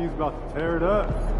He's about to tear it up.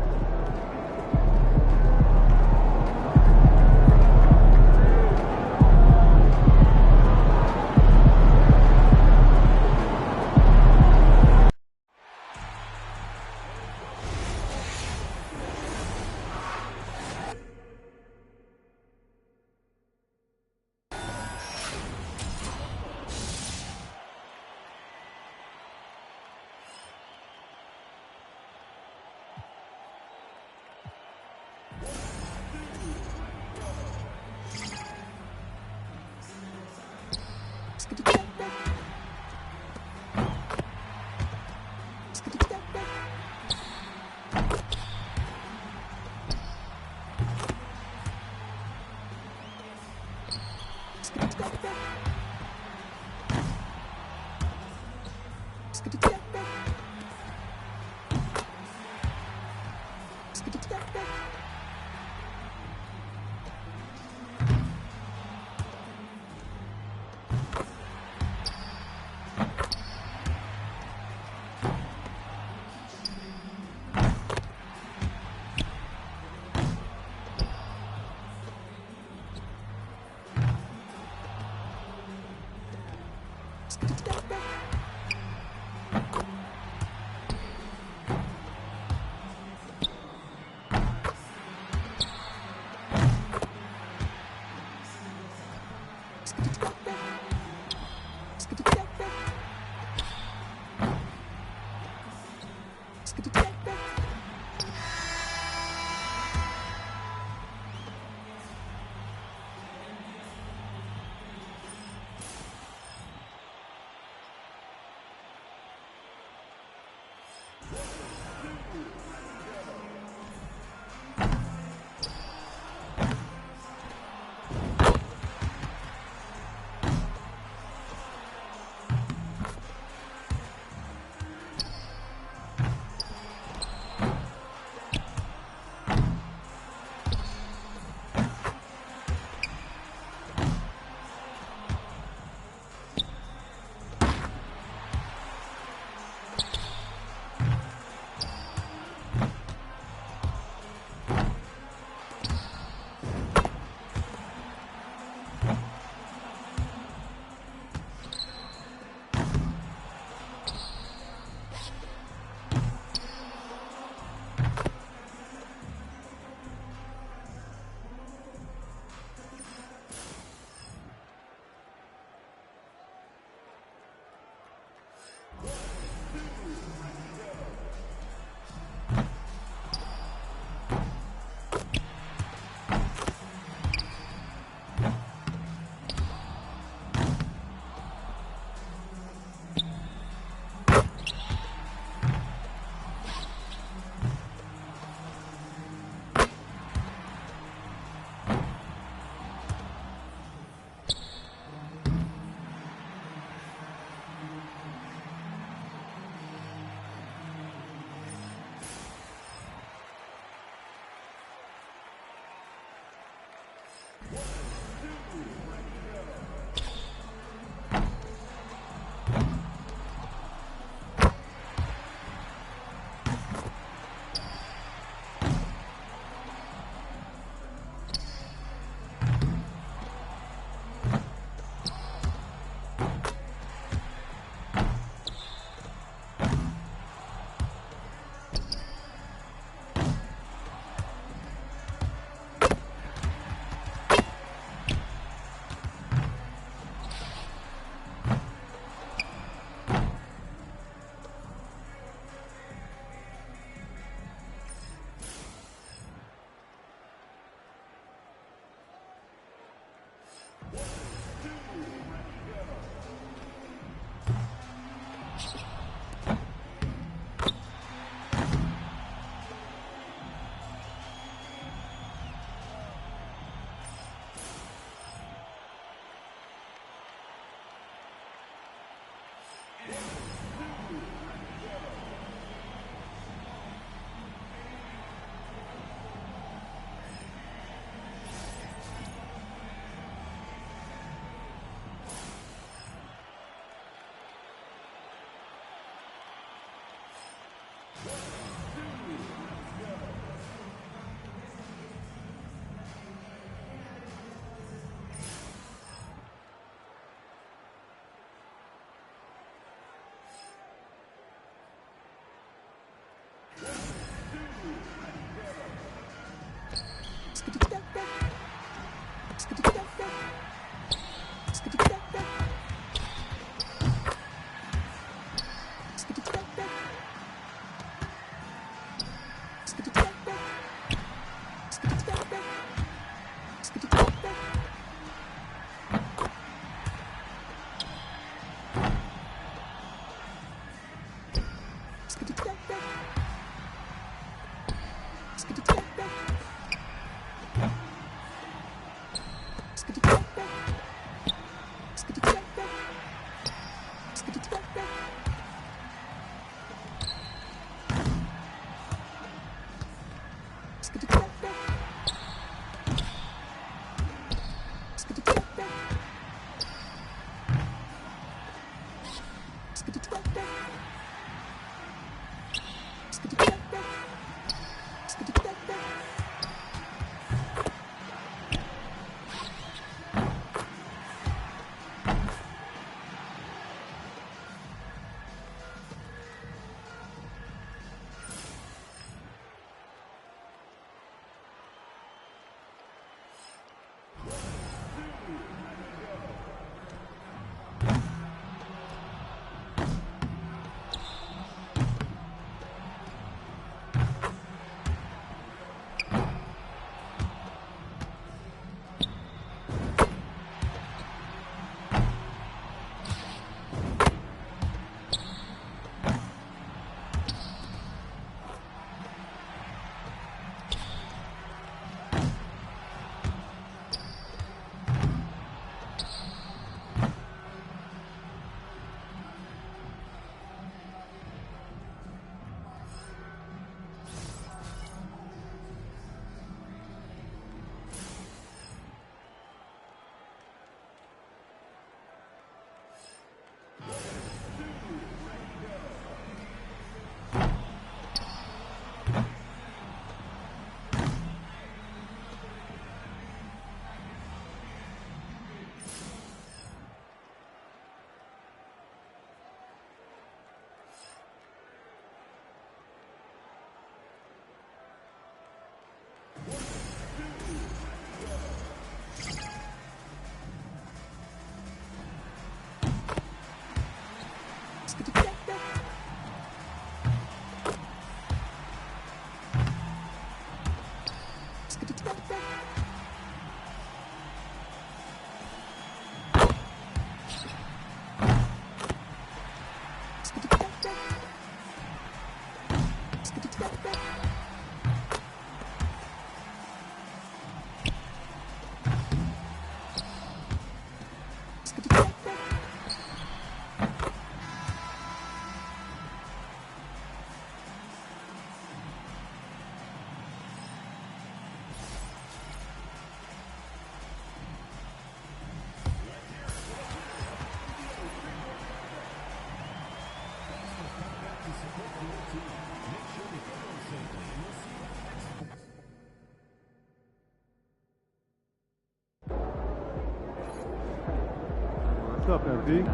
What's up, MV?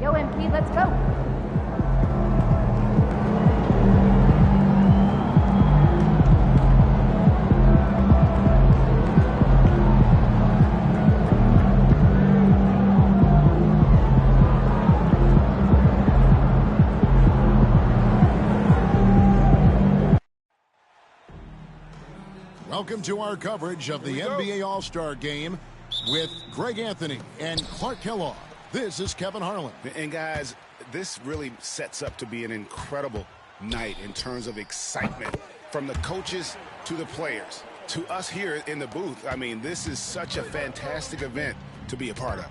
Yo, MP, let's go. Welcome to our coverage of the NBA All-Star Game with Greg Anthony and Clark Kellogg. This is Kevin Harlan. And guys, this really sets up to be an incredible night in terms of excitement from the coaches to the players to us here in the booth. I mean, this is such a fantastic event to be a part of.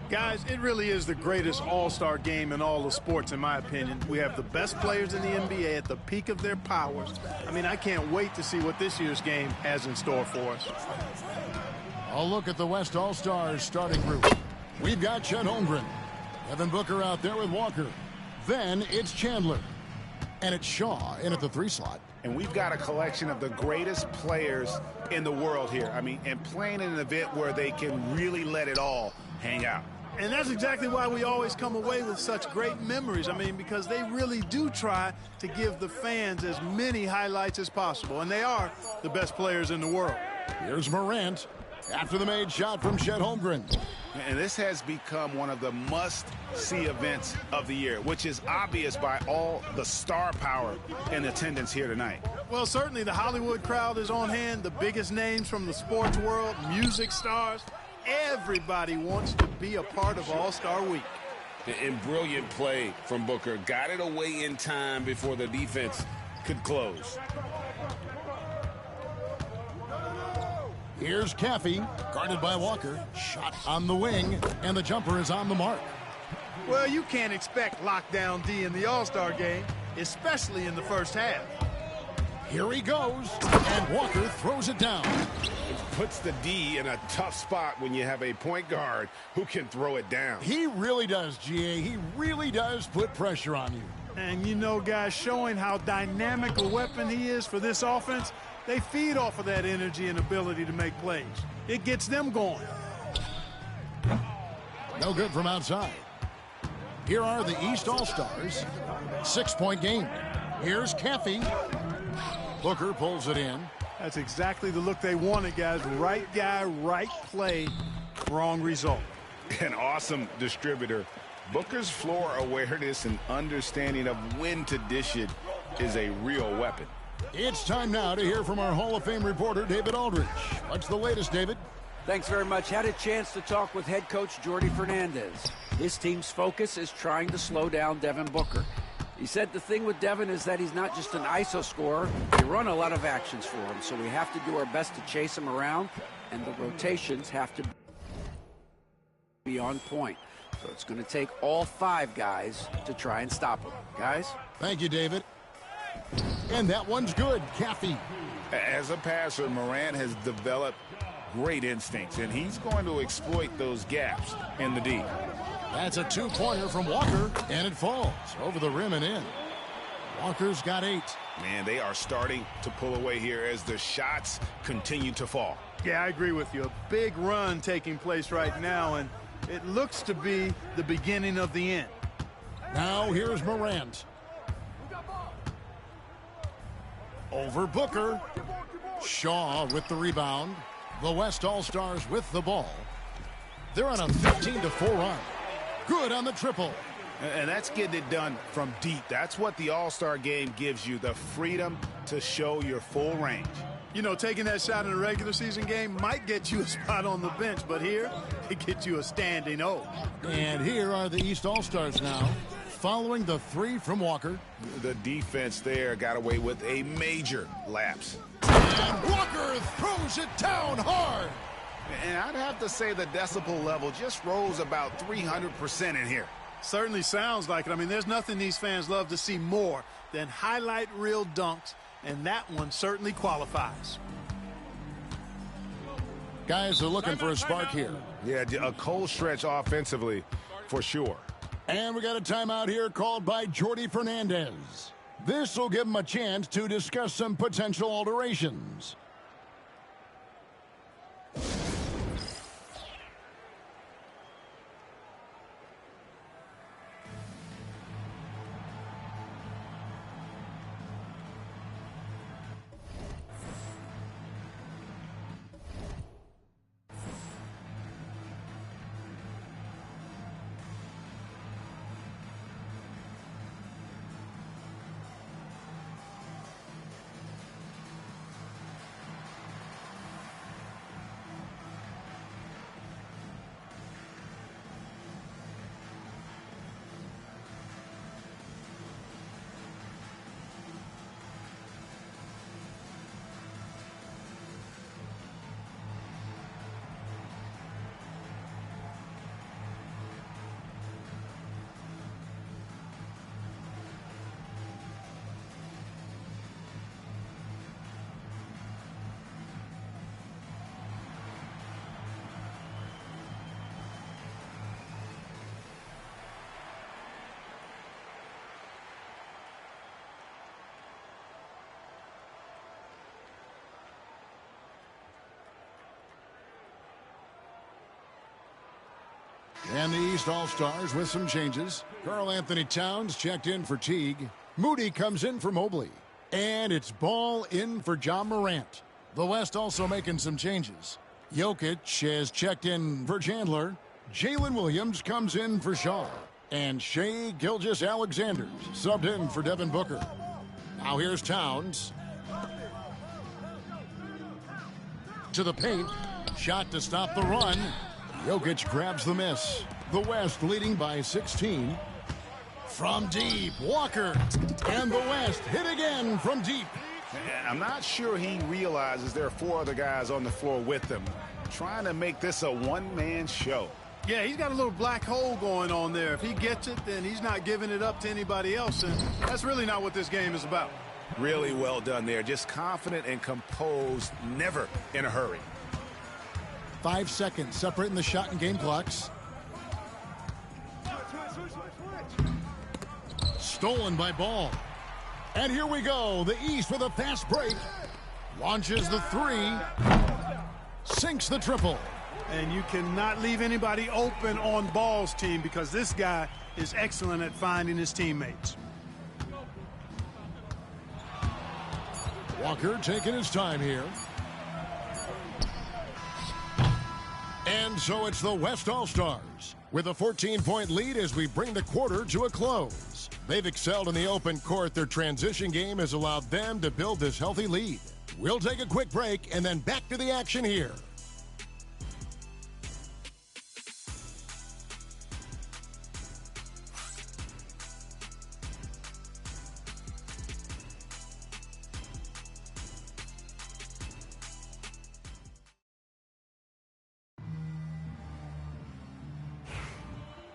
Guys, it really is the greatest all-star game in all the sports, in my opinion. We have the best players in the NBA at the peak of their powers. I mean, I can't wait to see what this year's game has in store for us. I'll look at the West All-Stars starting group. We've got Chet Holmgren. Devin Booker out there with Walker. Then it's Chandler. And it's Shaw in at the 3 slot. And we've got a collection of the greatest players in the world here. I mean, and playing in an event where they can really let it all hang out. And that's exactly why we always come away with such great memories. I mean, because they really do try to give the fans as many highlights as possible. And they are the best players in the world. Here's Morant. after the made shot from Chet Holmgren. And this has become one of the must-see events of the year, which is obvious by all the star power in attendance here tonight. Well, certainly the Hollywood crowd is on hand, the biggest names from the sports world, music stars. Everybody wants to be a part of All-Star Week. And brilliant play from Booker. Got it away in time before the defense could close. Here's Caffey, guarded by Walker. Shot on the wing, and the jumper is on the mark. Well, you can't expect lockdown D in the All-Star game, especially in the first half. Here he goes, and Walker throws it down. It puts the D in a tough spot when you have a point guard who can throw it down. He really does, GA. He really does put pressure on you. And you know, guys, showing how dynamic a weapon he is for this offense, they feed off of that energy and ability to make plays. It gets them going. No good from outside. Here are the East All-Stars. 6-point game. Here's Caffey. Booker pulls it in. That's exactly the look they wanted, guys. Right guy, right play, wrong result. An awesome distributor. Booker's floor awareness and understanding of when to dish it is a real weapon. It's time now to hear from our Hall of Fame reporter, David Aldridge. What's the latest, David? Thanks very much. Had a chance to talk with head coach Jordi Fernandez. His team's focus is trying to slow down Devin Booker. He said the thing with Devin is that he's not just an ISO scorer. They run a lot of actions for him, so we have to do our best to chase him around, and the rotations have to be on point. So it's going to take all 5 guys to try and stop him. Guys? Thank you, David. And that one's good. Caffey. As a passer, Morant has developed great instincts, and he's going to exploit those gaps in the D. That's a 2-pointer from Walker, and it falls over the rim and in. Walker's got 8. Man, they are starting to pull away here as the shots continue to fall. Yeah, I agree with you. A big run taking place right now, and it looks to be the beginning of the end. Now here's Morant. Over Booker. Shaw with the rebound. The West All-Stars with the ball. They're on a 15-4 run. Good on the triple. And that's getting it done from deep. That's what the All-Star game gives you, the freedom to show your full range. You know, taking that shot in a regular season game might get you a spot on the bench, but here, it gets you a standing O. And here are the East All-Stars now, following the 3 from Walker. The defense there got away with a major lapse. And Walker throws it down hard. And I'd have to say the decibel level just rose about 300% in here. Certainly sounds like it. I mean, there's nothing these fans love to see more than highlight reel dunks, and that one certainly qualifies. Guys are looking for a spark here. Yeah, a cold stretch offensively for sure. And we got a timeout here called by Jordi Fernandez. This will give him a chance to discuss some potential alterations. And the East All-Stars with some changes. Karl-Anthony Towns checked in for Teague. Moody comes in for Mobley. And it's Ball in for John Morant. The West also making some changes. Jokic has checked in for Chandler. Jalen Williams comes in for Shaw. And Shai Gilgeous-Alexander subbed in for Devin Booker. Now here's Towns. To the paint. Shot to stop the run. Jokic grabs the miss. The West leading by 16. From deep, Walker. And the West hit again from deep. I'm not sure he realizes there are 4 other guys on the floor with him, trying to make this a one-man show. Yeah, he's got a little black hole going on there. If he gets it, then he's not giving it up to anybody else, and that's really not what this game is about. Really well done there. Just confident and composed, never in a hurry. 5 seconds separating the shot and game clocks. Stolen by Ball. And here we go. The East with a fast break. Launches the 3. Sinks the triple. And you cannot leave anybody open on Ball's team because this guy is excellent at finding his teammates. Walker taking his time here. And so it's the West All-Stars with a 14-point lead as we bring the quarter to a close. They've excelled in the open court. Their transition game has allowed them to build this healthy lead. We'll take a quick break and then back to the action here.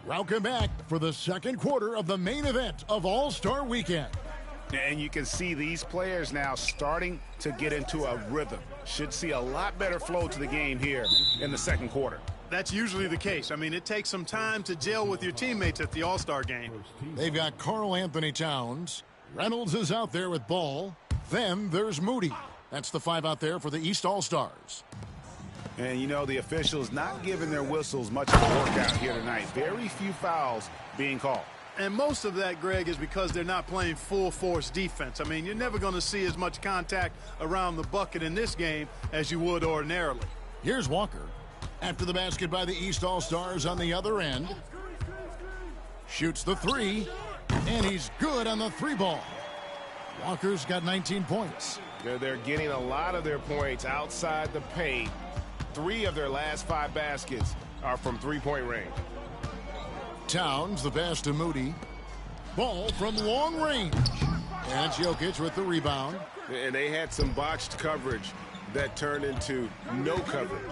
Welcome back for the second quarter of the main event of All-Star Weekend. And you can see these players now starting to get into a rhythm. Should see a lot better flow to the game here in the second quarter. That's usually the case. I mean, it takes some time to gel with your teammates at the All-Star game. They've got Karl Anthony Towns. Reynolds is out there with Ball. Then there's Moody. That's the 5 out there for the East All-Stars. And, you know, the officials not giving their whistles much of a workout here tonight. Very few fouls being called. And most of that, Greg, is because they're not playing full-force defense. I mean, you're never going to see as much contact around the bucket in this game as you would ordinarily. Here's Walker. After the basket by the East All-Stars on the other end. Shoots the 3. And he's good on the 3 ball. Walker's got 19 points. They're getting a lot of their points outside the paint. 3 of their last 5 baskets are from three-point range. Towns, the pass to Moody. Ball from long range. And it's Jokic with the rebound. And they had some botched coverage that turned into no coverage.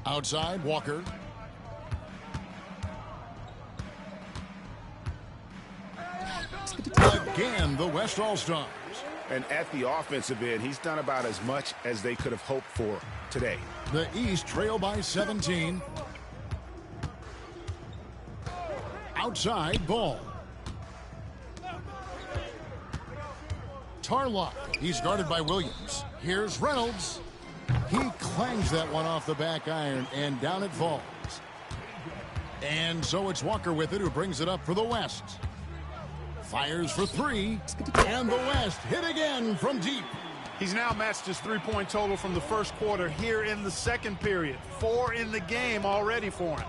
Outside, Walker. Again, the West All-Stars. And at the offensive end, he's done about as much as they could have hoped for today. The East trail by 17. Outside, Ball. Tarlock. He's guarded by Williams. Here's Reynolds. He clangs that one off the back iron, and down it falls. And so it's Walker with it, who brings it up for the West. Fires for 3, and the West hit again from deep. He's now matched his three-point total from the first quarter here in the second period. 4 in the game already for him.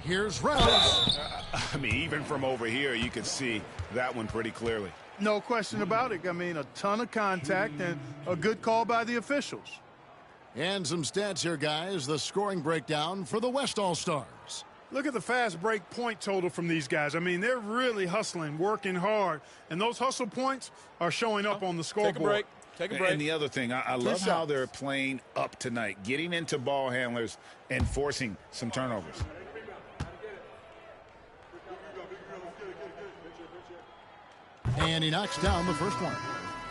Here's Reynolds. I mean, even from over here, you can see that one pretty clearly. No question about it. I mean, a ton of contact and a good call by the officials. And some stats here, guys. The scoring breakdown for the West All-Stars. Look at the fast break point total from these guys. I mean, they're really hustling, working hard, and those hustle points are showing up on the scoreboard. Take a break. And the other thing, I love how they're playing up tonight, getting into ball handlers and forcing some turnovers. And he knocks down the first one.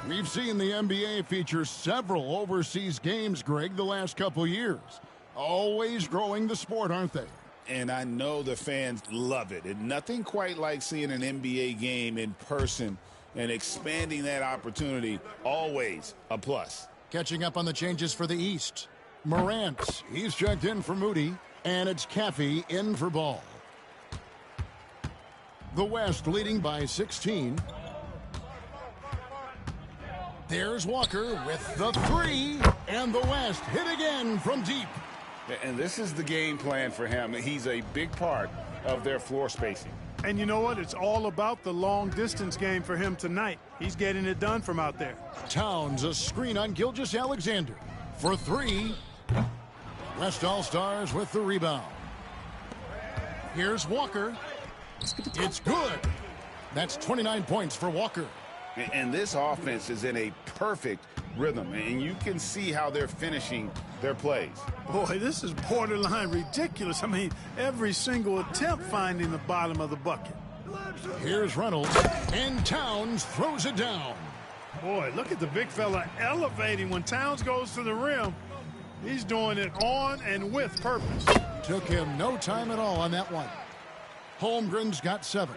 We've seen the NBA feature several overseas games, Greg, the last couple years. Always growing the sport, aren't they? And I know the fans love it. And nothing quite like seeing an NBA game in person and expanding that opportunity, always a plus. Catching up on the changes for the East. Morant, he's checked in for Moody, and it's Caffey in for Ball. The West leading by 16. There's Walker with the three, and the West hit again from deep. And this is the game plan for him. He's a big part of their floor spacing. And you know what? It's all about the long-distance game for him tonight. He's getting it done from out there. Towns a screen on Gilgeous-Alexander for three. West All-Stars with the rebound. Here's Walker. It's good. That's 29 points for Walker. And this offense is in a perfect rhythm, and you can see how they're finishing their plays. Boy, this is borderline ridiculous. I mean, every single attempt finding the bottom of the bucket. Here's Reynolds, and Towns throws it down. Boy, look at the big fella elevating when Towns goes to the rim. He's doing it on and with purpose. Took him no time at all on that one. Holmgren's got 7.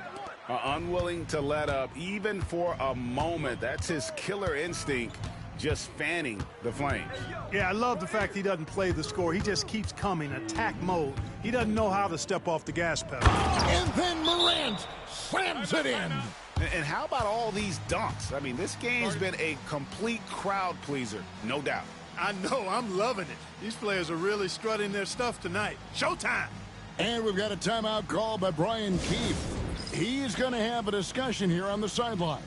Unwilling to let up even for a moment. That's his killer instinct, just fanning the flames. Yeah, I love the fact he doesn't play the score. He just keeps coming, attack mode. He doesn't know how to step off the gas pedal. And then Morant slams it in. And how about all these dunks? I mean, this game's been a complete crowd pleaser, no doubt. I know, I'm loving it. These players are really strutting their stuff tonight. Showtime! And we've got a timeout called by Brian Keefe. He's going to have a discussion here on the sideline.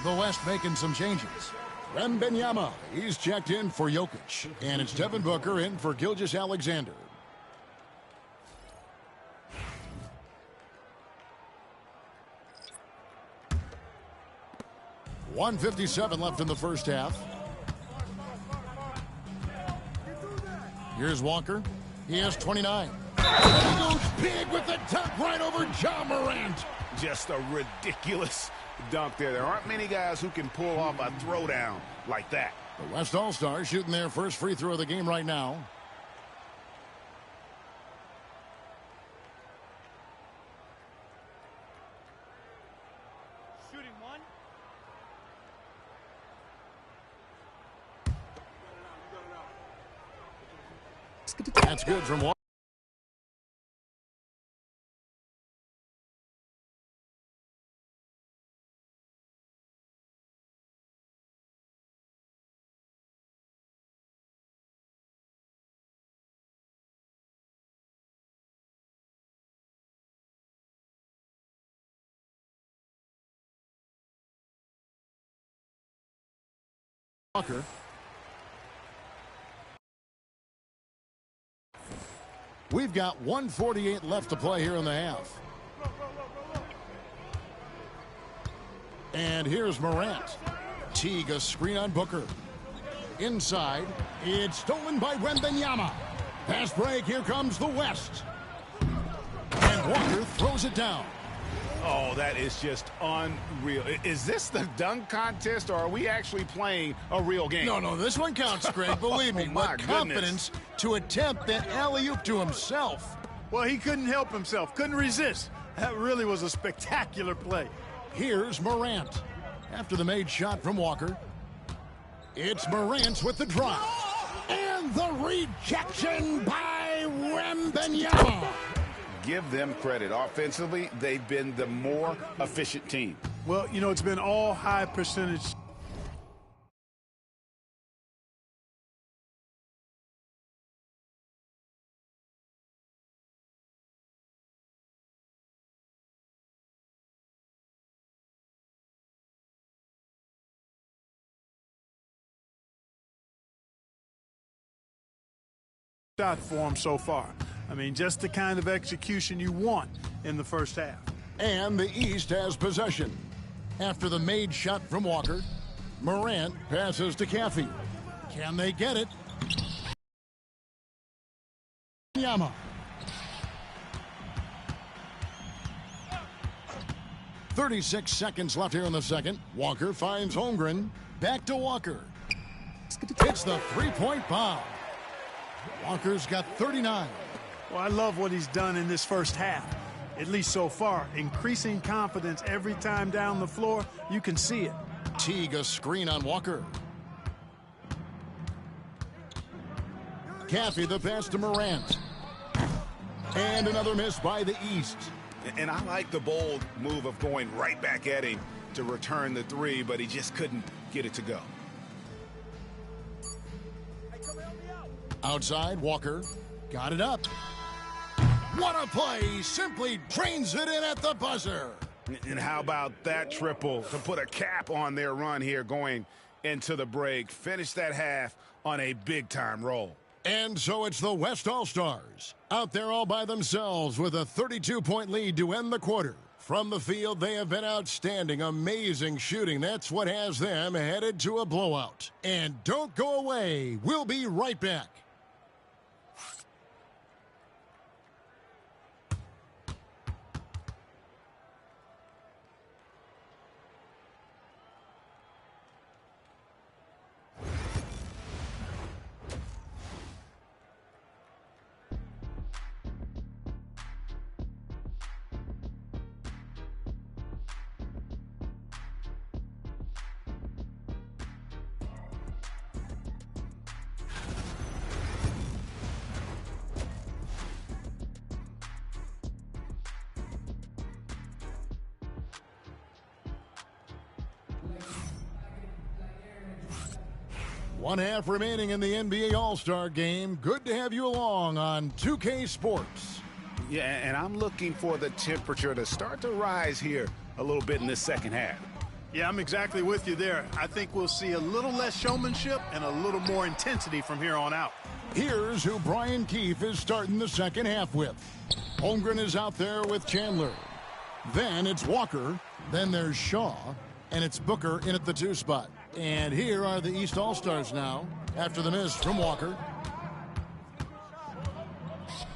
The West making some changes. Wembanyama, he's checked in for Jokic. And it's Devin Booker in for Gilgeous-Alexander. .157 left in the first half. Here's Walker. He has 29. He goes big with the dunk right over Ja Morant. Just a ridiculous dunk there. There aren't many guys who can pull off a throwdown like that. The West All-Stars shooting their first free throw of the game right now. Shooting one. That's good from Walker. We've got 1:48 left to play here in the half. And here's Morant. Teague, a screen on Booker. Inside, it's stolen by Wembanyama. Pass break, here comes the West. And Walker throws it down. Oh, that is just unreal. Is this the dunk contest, or are we actually playing a real game? No, this one counts, Greg. Believe me. Oh, my with confidence to attempt that alley-oop to himself. Well, he couldn't help himself, couldn't resist. That really was a spectacular play. Here's Morant. After the made shot from Walker, it's Morant with the drop. And the rejection by Wembanyama. Give them credit. Offensively, they've been the more efficient team. Well, you know, it's been all high percentage shot for him so far. I mean, just the kind of execution you want in the first half. And the East has possession. After the made shot from Walker, Morant passes to Caffey. Can they get it? Yama. 36 seconds left here in the second. Walker finds Holmgren. Back to Walker. It's the three-point bomb. Walker's got 39. Well, I love what he's done in this first half, at least so far. Increasing confidence every time down the floor. You can see it. Teague a screen on Walker. Caffey the pass to Morant. And another miss by the East. And I like the bold move of going right back at him to return the three, but he just couldn't get it to go. Outside, Walker got it up. What a play! He simply drains it in at the buzzer. And how about that triple to put a cap on their run here going into the break? Finish that half on a big-time roll. And so it's the West All-Stars out there all by themselves with a 32-point lead to end the quarter. From the field, they have been outstanding, amazing shooting. That's what has them headed to a blowout. And don't go away. We'll be right back. One half remaining in the NBA All-Star Game. Good to have you along on 2K Sports. Yeah, and I'm looking for the temperature to start to rise here a little bit in this second half. Yeah, I'm exactly with you there. I think we'll see a little less showmanship and a little more intensity from here on out. Here's who Brian Keefe is starting the second half with. Holmgren is out there with Chandler. Then it's Walker. Then there's Shaw. And it's Booker in at the 2 spot. And here are the East All-Stars now after the miss from Walker.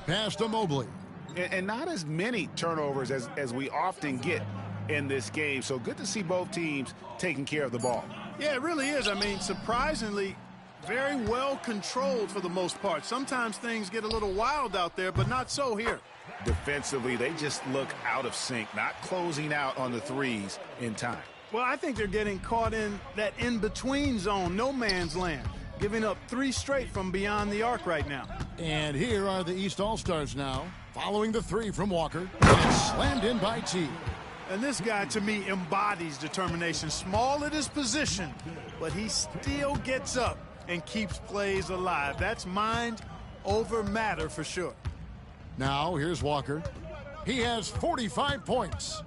Pass to Mobley. And not as many turnovers as we often get in this game. So good to see both teams taking care of the ball. Yeah, it really is. I mean, surprisingly, very well controlled for the most part. Sometimes things get a little wild out there, but not so here. Defensively, they just look out of sync, not closing out on the threes in time. Well, I think they're getting caught in that in-between zone, no man's land, giving up 3 straight from beyond the arc right now. And here are the East All-Stars now, following the 3 from Walker. And it's slammed in by Teague. And this guy, to me, embodies determination. Small at his position, but he still gets up and keeps plays alive. That's mind over matter for sure. Now, here's Walker. He has 45 points.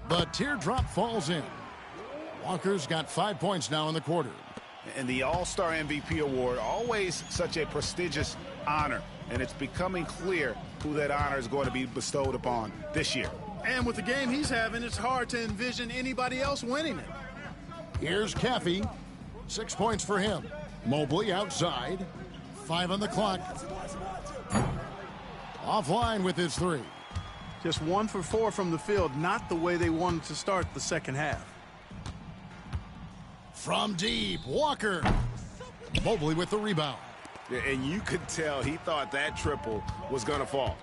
The teardrop falls in. Walker's got 5 points now in the quarter. And the All-Star MVP award, always such a prestigious honor. And it's becoming clear who that honor is going to be bestowed upon this year. And with the game he's having, it's hard to envision anybody else winning it. Here's Caffey. 6 points for him. Mobley outside. 5 on the clock. Offline with his 3. Just 1 for 4 from the field, not the way they wanted to start the second half. From deep, Walker. Mobley with the rebound. And you could tell he thought that triple was going to fall.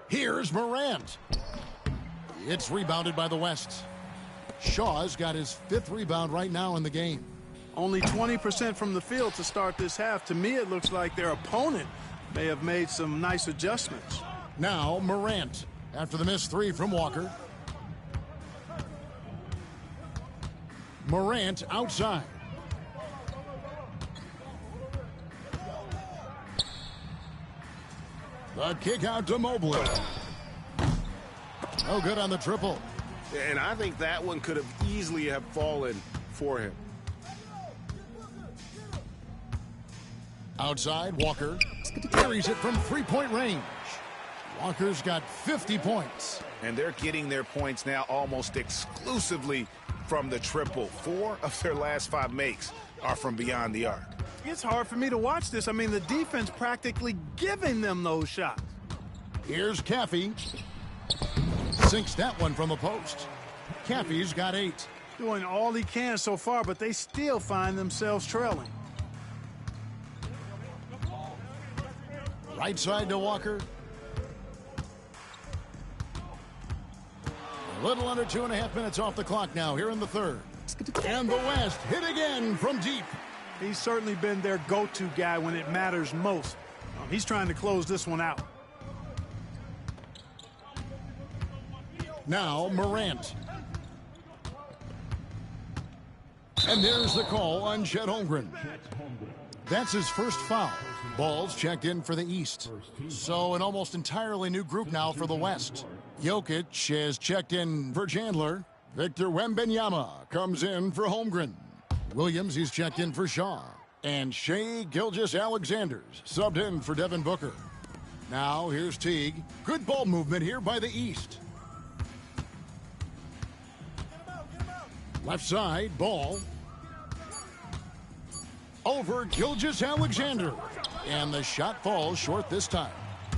Here's Morant. It's rebounded by the West. Shaw's got his 5th rebound right now in the game. Only 20% from the field to start this half. To me, it looks like their opponent may have made some nice adjustments. Now Morant after the missed 3 from Walker. Morant outside. The kick out to Mobley. No good on the triple. And I think that one could have easily have fallen for him. Outside, Walker carries it from three-point range. Walker's got 50 points. And they're getting their points now almost exclusively from the triple. 4 of their last 5 makes are from beyond the arc. It's hard for me to watch this. I mean, the defense practically giving them those shots. Here's Caffey. Sinks that one from the post. Caffey's got 8. Doing all he can so far, but they still find themselves trailing. Right side to Walker. A little under 2.5 minutes off the clock now here in the third. And the West hit again from deep. He's certainly been their go-to guy when it matters most. He's trying to close this one out. Now Morant. And there's the call on Chet Holmgren. That's his first foul. Ball's checked in for the East. So an almost entirely new group now for the West. Jokic has checked in for Chandler. Victor Wembanyama comes in for Holmgren. Williams, he's checked in for Shaw. And Shai Gilgeous-Alexander's subbed in for Devin Booker. Now here's Teague. Good ball movement here by the East. Left side, Ball. Over Gilgeous-Alexander. And the shot falls short this time.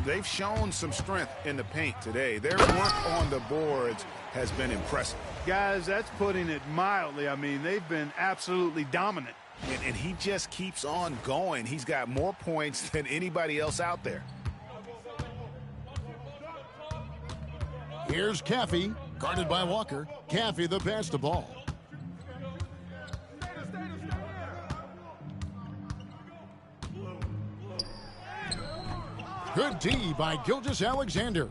They've shown some strength in the paint today. Their work on the boards has been impressive. Guys, that's putting it mildly. I mean, they've been absolutely dominant. And he just keeps on going. He's got more points than anybody else out there. Here's Caffey, guarded by Walker. Caffey the pass to Ball. Good D by Gilgeous-Alexander.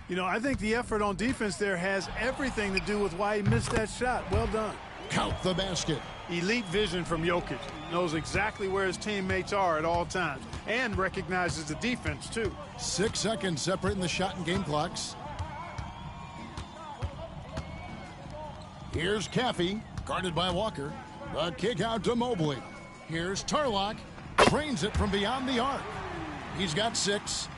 You know, I think the effort on defense there has everything to do with why he missed that shot. Well done. Count the basket. Elite vision from Jokic. Knows exactly where his teammates are at all times. And recognizes the defense, too. 6 seconds separating the shot and game clocks. Here's Caffey, guarded by Walker. The kick out to Mobley. Here's Tarlock. Trains it from beyond the arc. He's got 6.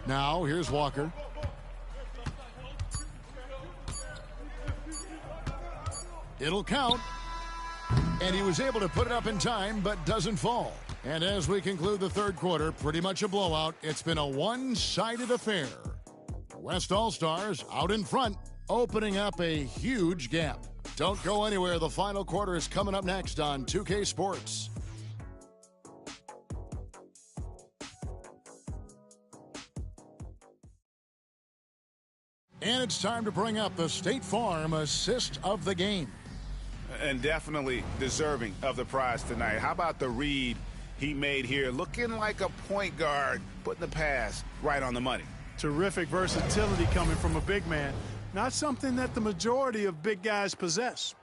Now, here's Walker. It'll count. And he was able to put it up in time, but doesn't fall. And as we conclude the third quarter, pretty much a blowout. It's been a one-sided affair. West All-Stars out in front, opening up a huge gap. Don't go anywhere. The final quarter is coming up next on 2K Sports. And it's time to bring up the State Farm assist of the game. And definitely deserving of the prize tonight. How about the read he made here? Looking like a point guard, putting the pass right on the money. Terrific versatility coming from a big man. Not something that the majority of big guys possess.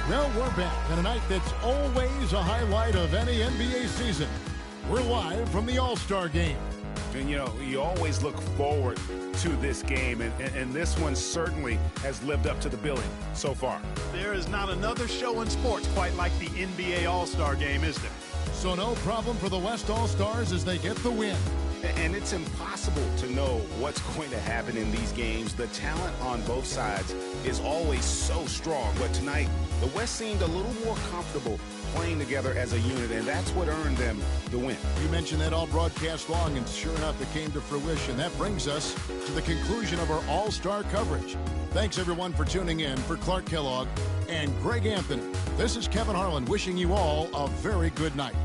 Well, we're back on a night that's always a highlight of any NBA season. We're live from the All-Star Game. And, you know, you always look forward to this game, and this one certainly has lived up to the billing so far. There is not another show in sports quite like the NBA All-Star Game, is there? So no problem for the West All-Stars as they get the win. And it's impossible to know what's going to happen in these games. The talent on both sides is always so strong. But tonight, the West seemed a little more comfortable playing together as a unit, and that's what earned them the win. You mentioned that all broadcast long, and sure enough, it came to fruition. That brings us to the conclusion of our All-Star coverage. Thanks, everyone, for tuning in. For Clark Kellogg and Greg Anthony, this is Kevin Harlan wishing you all a very good night.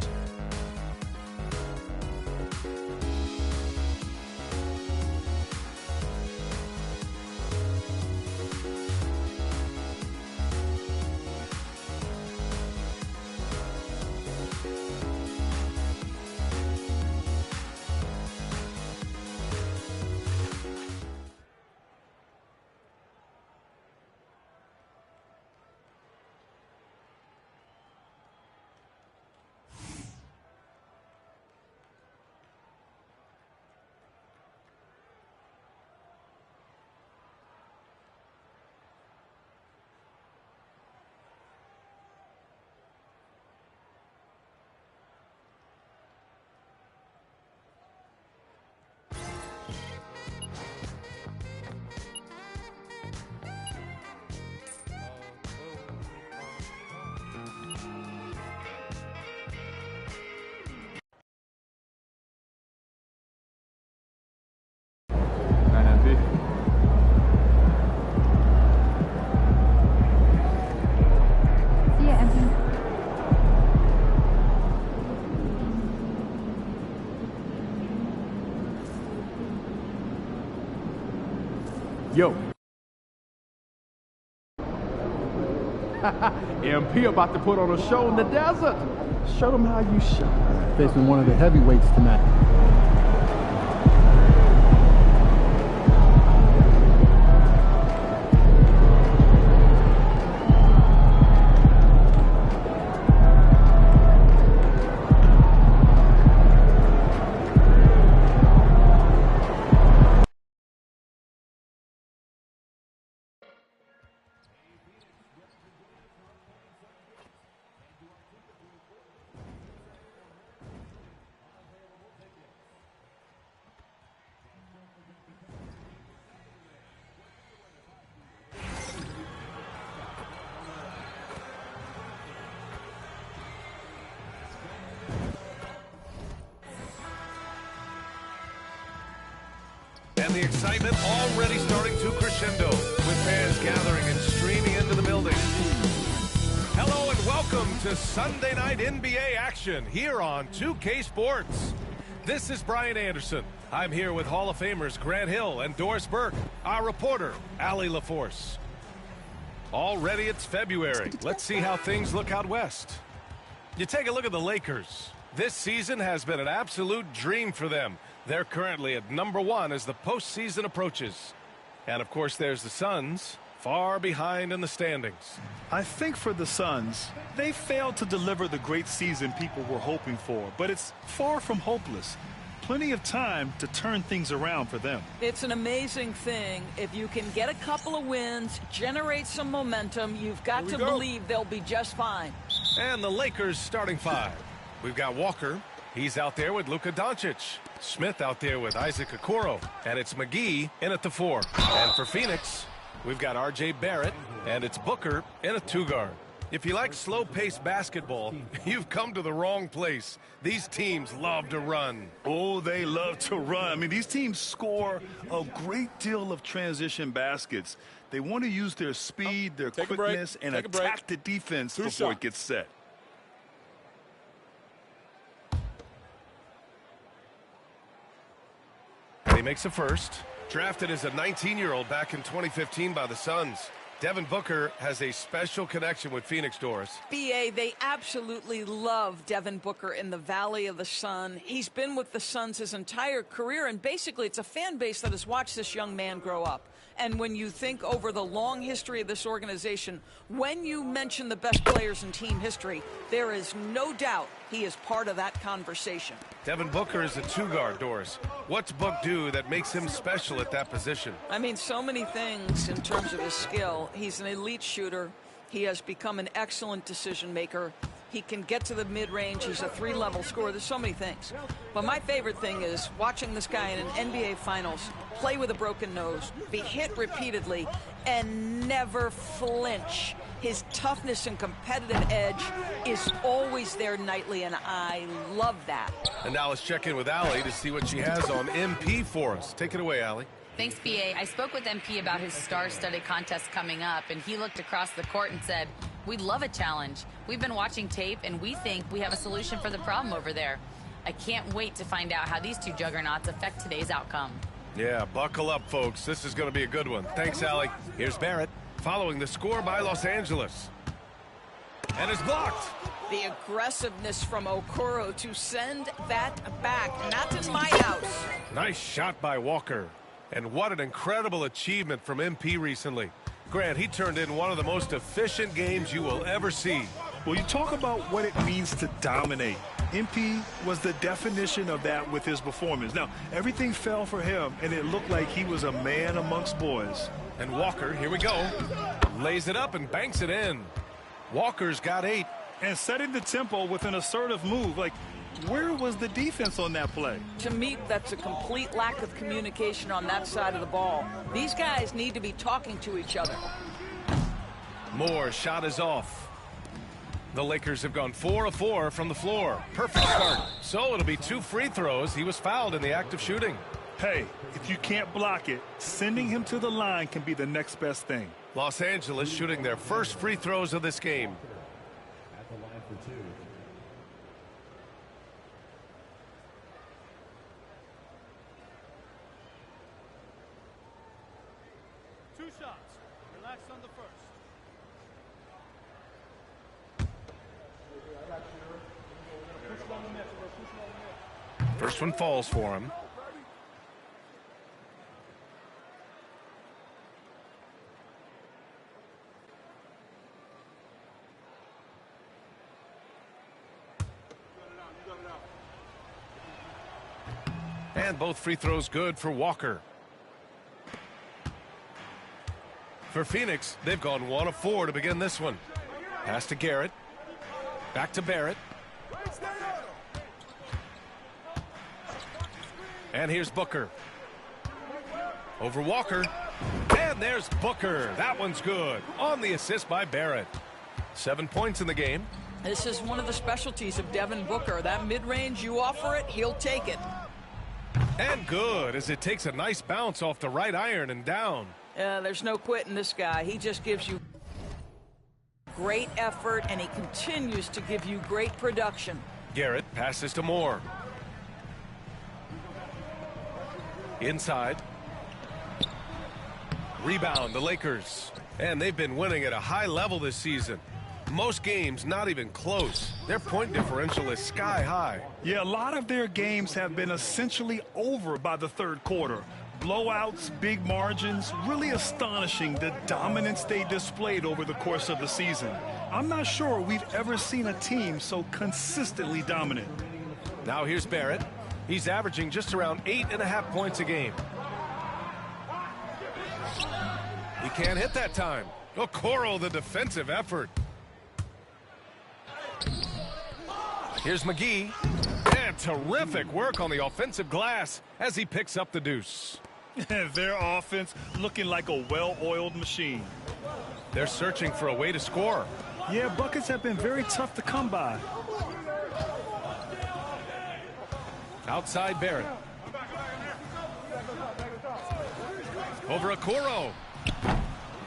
See ya, Anthony. Yo. MP about to put on a show in the desert. Show them how you shine. Facing one of the heavyweights tonight. And the excitement already starting to crescendo with fans gathering and streaming into the building. Hello and welcome to Sunday night NBA action here on 2K Sports. This is Brian Anderson. I'm here with Hall of Famers Grant Hill and Doris Burke, our reporter, Allie LaForce. Already it's February. Let's see how things look out west. You take a look at the Lakers. This season has been an absolute dream for them. They're currently at #1 as the postseason approaches. And, of course, there's the Suns, far behind in the standings. I think for the Suns, they failed to deliver the great season people were hoping for, but it's far from hopeless. Plenty of time to turn things around for them. It's an amazing thing. If you can get a couple of wins, generate some momentum, you've got to believe they'll be just fine. And the Lakers starting five. We've got Walker. He's out there with Luka Doncic. Smith out there with Isaac Okoro. And it's McGee in at the 4. And for Phoenix, we've got R.J. Barrett. And it's Booker in a 2-guard. If you like slow-paced basketball, you've come to the wrong place. These teams love to run. Oh, they love to run. I mean, these teams score a great deal of transition baskets. They want to use their speed, their quickness, and attack the defense before it gets set. And he makes a first. Drafted as a 19-year-old back in 2015 by the Suns. Devin Booker has a special connection with Phoenix, Doris. BA, they absolutely love Devin Booker in the Valley of the Sun. He's been with the Suns his entire career, and basically it's a fan base that has watched this young man grow up. And when you think over the long history of this organization, when you mention the best players in team history, there is no doubt he is part of that conversation. Devin Booker is a two-guard, Doris. What's Book do that makes him special at that position? I mean, so many things in terms of his skill. He's an elite shooter. He has become an excellent decision maker. He can get to the mid-range. He's a three-level scorer. There's so many things. But my favorite thing is watching this guy in an NBA Finals play with a broken nose, be hit repeatedly, and never flinch. His toughness and competitive edge is always there nightly, and I love that. And now let's check in with Allie to see what she has on MP for us. Take it away, Allie. Thanks, BA. I spoke with MP about his star-studded contest coming up, and he looked across the court and said, "We'd love a challenge. We've been watching tape, and we think we have a solution for the problem over there. I can't wait to find out how these two juggernauts affect today's outcome." Yeah, buckle up, folks. This is going to be a good one. Thanks, Allie. Here's Barrett, following the score by Los Angeles. And it's blocked. The aggressiveness from Okoro to send that back. Not in my house. Nice shot by Walker. And what an incredible achievement from MP recently. Grant, he turned in one of the most efficient games you will ever see. Well, you talk about what it means to dominate. MP was the definition of that with his performance. Now, everything fell for him, and it looked like he was a man amongst boys. And Walker, here we go, lays it up and banks it in. Walker's got 8. And setting the tempo with an assertive move. Like, where was the defense on that play? To me, that's a complete lack of communication on that side of the ball. These guys need to be talking to each other. Moore's shot is off. The Lakers have gone 4 of 4 from the floor. Perfect start. So it'll be 2 free throws. He was fouled in the act of shooting. Hey, if you can't block it, sending him to the line can be the next best thing. Los Angeles shooting their first free throws of this game. At the line for 2. Two shots. Relax on the first. First one falls for him. And both free throws good for Walker. For Phoenix, they've gone 1 of 4 to begin this one. Pass to Garrett. Back to Barrett. And here's Booker. Over Walker. And there's Booker. That one's good. On the assist by Barrett. 7 points in the game. This is one of the specialties of Devin Booker. That mid-range, you offer it, he'll take it. And good, as it takes a nice bounce off the right iron and down. There's no quitting this guy. He just gives you great effort, and he continues to give you great production. Garrett passes to Moore. Inside. Rebound, the Lakers. And they've been winning at a high level this season. Most games not even close. Their point differential is sky high. Yeah, a lot of their games have been essentially over by the third quarter. Blowouts, big margins, really astonishing the dominance they displayed over the course of the season. I'm not sure we've ever seen a team so consistently dominant. Now here's Barrett. He's averaging just around 8.5 points a game. He can't hit that time. Okoro, the defensive effort. Here's McGee. And terrific work on the offensive glass as he picks up the deuce. Their offense looking like a well-oiled machine. They're searching for a way to score. Yeah, buckets have been very tough to come by. Outside Barrett. Over Okoro.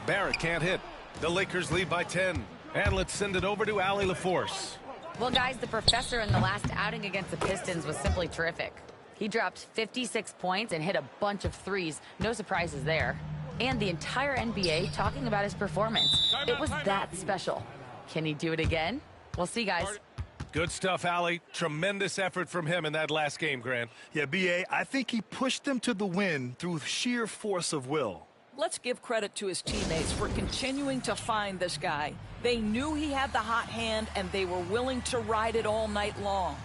Barrett can't hit. The Lakers lead by 10. And let's send it over to Allie LaForce. Well, guys, the professor in the last outing against the Pistons was simply terrific. He dropped 56 points and hit a bunch of threes. No surprises there. And the entire NBA talking about his performance. It was that special. Can he do it again? We'll see, guys. Good stuff, Allie. Tremendous effort from him in that last game, Grant. Yeah, B.A., I think he pushed them to the win through sheer force of will. Let's give credit to his teammates for continuing to find this guy. They knew he had the hot hand, and they were willing to ride it all night long.